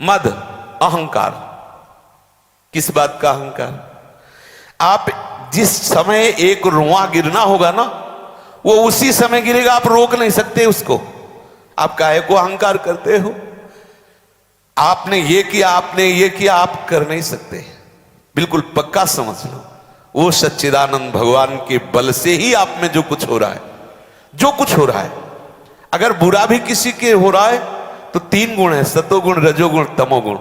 मद, अहंकार। किस बात का अहंकार? आप जिस समय एक रुआ गिरना होगा ना, वो उसी समय गिरेगा, आप रोक नहीं सकते उसको। आप काहे को अहंकार करते हो? आपने ये किया, आपने ये किया, आप कर नहीं सकते। बिल्कुल पक्का समझ लो, वो सच्चिदानंद भगवान के बल से ही आप में जो कुछ हो रहा है, जो कुछ हो रहा है। अगर बुरा भी किसी के हो रहा है तो तीन गुण है, सतोगुण, रजोगुण, तमोगुण।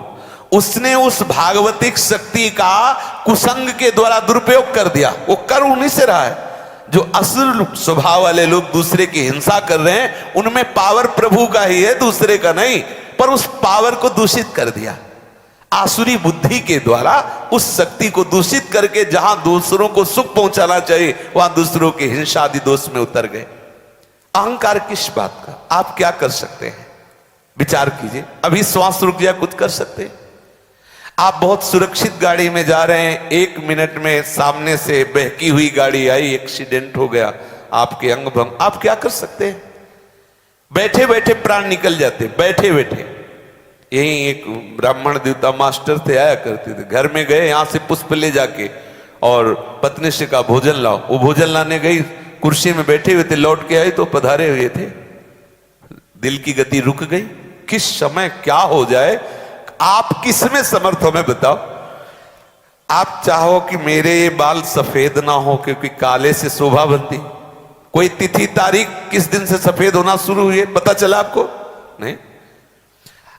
उसने उस भागवतिक शक्ति का कुसंग के द्वारा दुरुपयोग कर दिया। वो कर उन्हीं से रहा है। जो असुर स्वभाव वाले लोग दूसरे की हिंसा कर रहे हैं, उनमें पावर प्रभु का ही है, दूसरे का नहीं। पर उस पावर को दूषित कर दिया आसुरी बुद्धि के द्वारा। उस शक्ति को दूषित करके जहां दूसरों को सुख पहुंचाना चाहिए, वहां दूसरों के हिंसा आदि दोष में उतर गए। अहंकार किस बात का? आप क्या कर सकते हैं? विचार कीजिए। अभी श्वास रुक जाए, कुछ कर सकते हैं? आप बहुत सुरक्षित गाड़ी में जा रहे हैं, 1 मिनट में सामने से बहकी हुई गाड़ी आई, एक्सीडेंट हो गया, आपके अंग भंग, आप क्या कर सकते हैं? बैठे बैठे प्राण निकल जाते, बैठे बैठे। यही एक ब्राह्मण देवता मास्टर थे, आया करते थे। घर में गए, यहां से पुष्प ले जाके, और पत्नी से कहा भोजन लाओ। वो भोजन लाने गई, कुर्सी में बैठे हुए थे, लौट के आई तो पधारे हुए थे। दिल की गति रुक गई। किस समय क्या हो जाए, आप किस में समर्थ हो, मैं बताओ। आप चाहो कि मेरे ये बाल सफेद ना हो क्योंकि काले से शोभा बनती, कोई तिथि तारीख किस दिन से सफेद होना शुरू हुई है पता चला आपको? नहीं।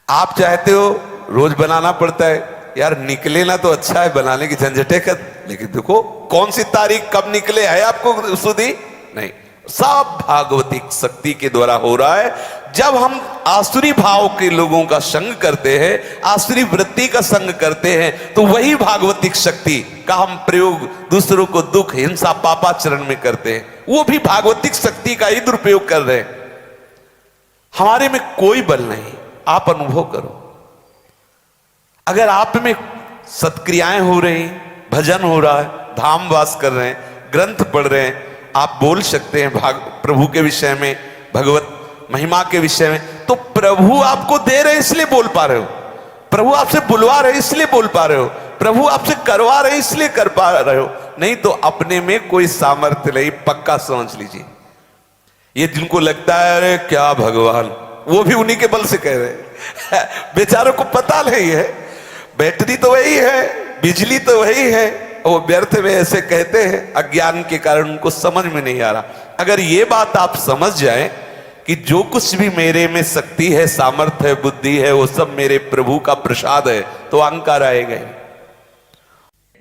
आप चाहते हो रोज बनाना पड़ता है, यार निकले ना तो अच्छा है, बनाने की झंझटे कर, लेकिन देखो कौन सी तारीख कब निकले है आपको सुधी नहीं। सब भागवतिक शक्ति के द्वारा हो रहा है। जब हम आसुरी भाव के लोगों का संग करते हैं, आसुरी वृत्ति का संग करते हैं, तो वही भागवतिक शक्ति का हम प्रयोग दूसरों को दुख, हिंसा, पापाचरण में करते हैं। वो भी भागवतिक शक्ति का ही दुरुपयोग कर रहे हैं। हमारे में कोई बल नहीं, आप अनुभव करो। अगर आप में सत्क्रियाएं हो रही, भजन हो रहा है, धाम वास कर रहे हैं, ग्रंथ पढ़ रहे हैं, आप बोल सकते हैं प्रभु के विषय में, भगवत महिमा के विषय में, तो प्रभु आपको दे रहे इसलिए बोल पा रहे हो। प्रभु आपसे बुलवा रहे इसलिए बोल पा रहे हो। प्रभु आपसे करवा रहे इसलिए कर पा रहे हो। नहीं तो अपने में कोई सामर्थ्य नहीं, पक्का समझ लीजिए। ये जिनको लगता है अरे क्या भगवान, वो भी उन्हीं के बल से कह रहे हैं। बेचारों को पता नहीं है, बैटरी तो वही है, बिजली तो वही है, वो व्यर्थ में ऐसे कहते हैं, अज्ञान के कारण उनको समझ में नहीं आ रहा। अगर ये बात आप समझ जाएं कि जो कुछ भी मेरे में शक्ति है, सामर्थ्य है, बुद्धि है, वो सब मेरे प्रभु का प्रसाद है, तो अहंकार आएगा।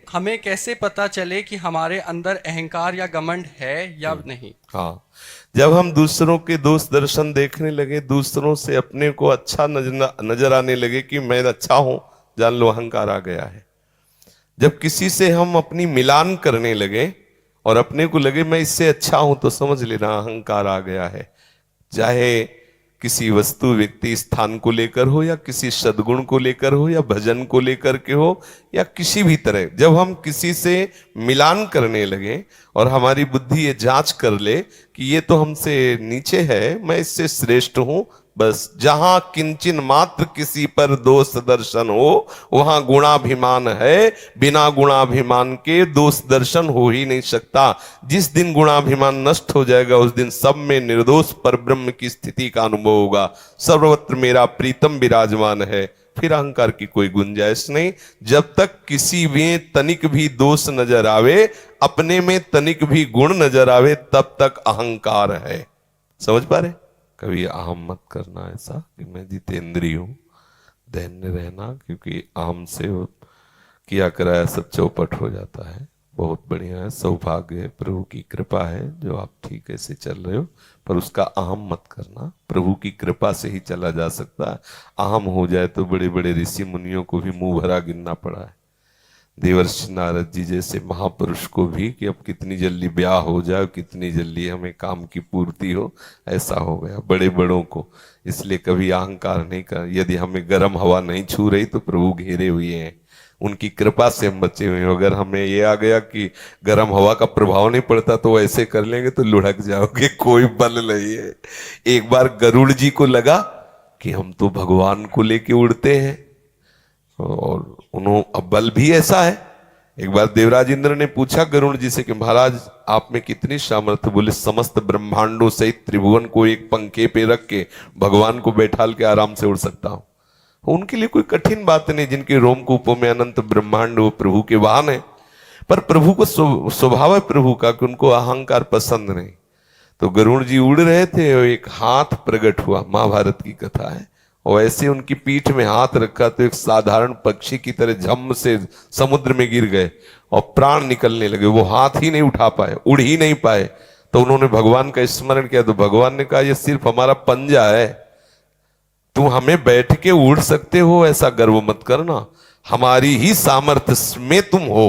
हमें कैसे पता चले कि हमारे अंदर अहंकार या घमंड है या नहीं? हाँ, जब हम दूसरों के दोष दर्शन देखने लगे, दूसरों से अपने को अच्छा नजर आने लगे कि मैं अच्छा हूं, जान लो अहंकार आ गया है। जब किसी से हम अपनी मिलान करने लगे और अपने को लगे मैं इससे अच्छा हूं, तो समझ लेना अहंकार आ गया है। चाहे किसी वस्तु, व्यक्ति, स्थान को लेकर हो, या किसी सद्गुण को लेकर हो, या भजन को लेकर के हो, या किसी भी तरह। जब हम किसी से मिलान करने लगे और हमारी बुद्धि ये जांच कर ले कि ये तो हमसे नीचे है, मैं इससे श्रेष्ठ हूं, बस जहां किंचिन मात्र किसी पर दोष दर्शन हो, वहां गुणाभिमान है। बिना गुणाभिमान के दोष दर्शन हो ही नहीं सकता। जिस दिन गुणाभिमान नष्ट हो जाएगा, उस दिन सब में निर्दोष परब्रह्म की स्थिति का अनुभव होगा। सर्वत्र मेरा प्रीतम विराजमान है, फिर अहंकार की कोई गुंजाइश नहीं। जब तक किसी में तनिक भी दोष नजर आवे, अपने में तनिक भी गुण नजर आवे, तब तक अहंकार है। समझ पा रहे? कभी अहम मत करना ऐसा कि मैं जितेंद्रिय हूं, दैन्य रहना, क्योंकि अहम से किया कराया सब चौपट हो जाता है। बहुत बढ़िया है, सौभाग्य है, प्रभु की कृपा है जो आप ठीक ऐसे चल रहे हो, पर उसका अहम मत करना। प्रभु की कृपा से ही चला जा सकता है। अहम हो जाए तो बड़े बड़े ऋषि मुनियों को भी मुंह भरा गिनना पड़ा है। देवर्षि नारद जी जैसे महापुरुष को भी कि अब कितनी जल्दी ब्याह हो जाए, कितनी जल्दी हमें काम की पूर्ति हो, ऐसा हो गया बड़े बड़ों को। इसलिए कभी अहंकार नहीं कर। यदि हमें गर्म हवा नहीं छू रही तो प्रभु घेरे हुए हैं, उनकी कृपा से हम बचे हुए हैं। अगर हमें ये आ गया कि गर्म हवा का प्रभाव नहीं पड़ता तो ऐसे कर लेंगे तो लुढ़क जाओगे, कोई बल नहीं है। एक बार गरुड़ जी को लगा कि हम तो भगवान को लेके उड़ते हैं, और उन्होंने अब बल भी ऐसा है। एक बार देवराज इंद्र ने पूछा गरुड़ जी से कि महाराज आप में कितनी सामर्थ्य। बोले समस्त ब्रह्मांडों सहित त्रिभुवन को एक पंखे पे रख के भगवान को बैठाल के आराम से उड़ सकता हूं। उनके लिए कोई कठिन बात नहीं, जिनके रोमकूपों में अनंत ब्रह्मांड वो प्रभु के वाहन है। पर प्रभु को स्वभाव है प्रभु का कि उनको अहंकार पसंद नहीं। तो गरुड़ जी उड़ रहे थे और एक हाथ प्रकट हुआ, महाभारत की कथा है, और ऐसे उनकी पीठ में हाथ रखा तो एक साधारण पक्षी की तरह झम से समुद्र में गिर गए और प्राण निकलने लगे। वो हाथ ही नहीं उठा पाए, उड़ ही नहीं पाए। तो उन्होंने भगवान का स्मरण किया तो भगवान ने कहा ये सिर्फ हमारा पंजा है, तुम हमें बैठ के उड़ सकते हो ऐसा गर्व मत करना, हमारी ही सामर्थ्य में तुम हो,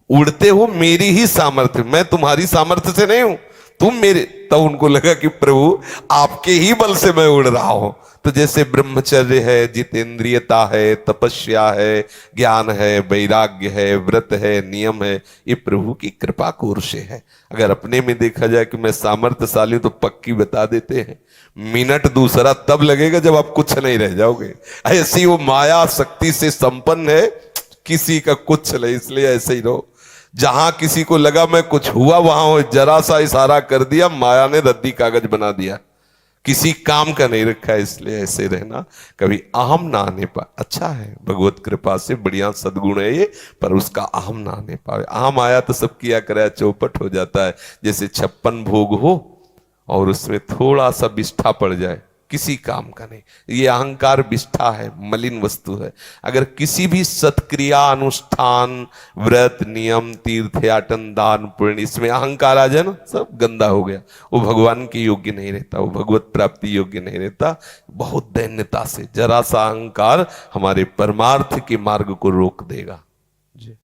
उड़ते हो मेरी ही सामर्थ्य, मैं तुम्हारी सामर्थ्य से नहीं हूं, तुम मेरे। तब उनको लगा कि प्रभु आपके ही बल से मैं उड़ रहा हूं। तो जैसे ब्रह्मचर्य है, जितेंद्रियता है, तपस्या है, ज्ञान है, वैराग्य है, व्रत है, नियम है, ये प्रभु की कृपा कोर से है। अगर अपने में देखा जाए कि मैं सामर्थ्यशाली हूं तो पक्की बता देते हैं, मिनट दूसरा तब लगेगा जब आप कुछ नहीं रह जाओगे। ऐसी वो माया शक्ति से संपन्न है, किसी का कुछ नहीं। इसलिए ऐसे ही रहो। जहां किसी को लगा मैं कुछ हुआ, वहां जरा सा इशारा कर दिया, माया ने रद्दी कागज बना दिया, किसी काम का नहीं रखा है। इसलिए ऐसे रहना, कभी अहम ना आने पाए। अच्छा है, भगवत कृपा से बढ़िया सद्गुण है ये, पर उसका अहम ना आने पाए। अहम आया तो सब किया कराया चौपट हो जाता है। जैसे 56 भोग हो और उसमें थोड़ा सा विष्ठा पड़ जाए, किसी काम का नहीं। ये अहंकार विष्ठा है, मलिन वस्तु है। अगर किसी भी सत्क्रिया, अनुष्ठान, व्रत, नियम, तीर्थयाटन, दान, पुण्य, इसमें अहंकार आ जाए ना, सब गंदा हो गया। वो भगवान के योग्य नहीं रहता, वो भगवत प्राप्ति योग्य नहीं रहता। बहुत दैन्यता से जरा सा अहंकार हमारे परमार्थ के मार्ग को रोक देगा। जी।